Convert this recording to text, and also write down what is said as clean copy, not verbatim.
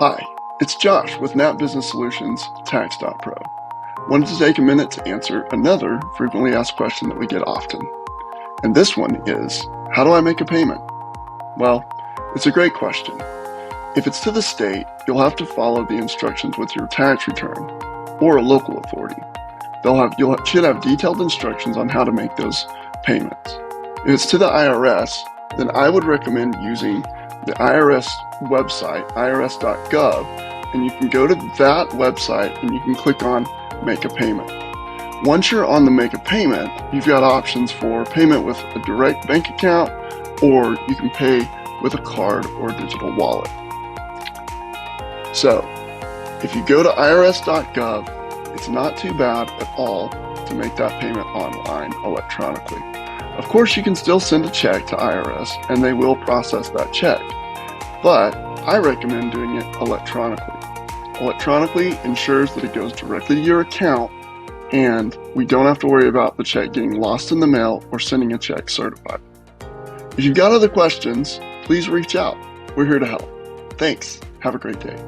Hi, it's Josh with Knapp Business Solutions Tax.pro. Wanted to take a minute to answer another frequently asked question that we get often. And this one is, how do I make a payment? Well, it's a great question. If it's to the state, you'll have to follow the instructions with your tax return or a local authority. You should have detailed instructions on how to make those payments. If it's to the IRS, then I would recommend using the IRS website, IRS.gov, and you can go to that website and you can click on Make a Payment. Once you're on the Make a Payment, you've got options for payment with a direct bank account, or you can pay with a card or a digital wallet. So, if you go to IRS.gov, it's not too bad at all to make that payment online electronically. Of course, you can still send a check to IRS and they will process that check, but I recommend doing it electronically. Electronically ensures that it goes directly to your account and we don't have to worry about the check getting lost in the mail or sending a check certified. If you've got other questions, please reach out. We're here to help. Thanks. Have a great day.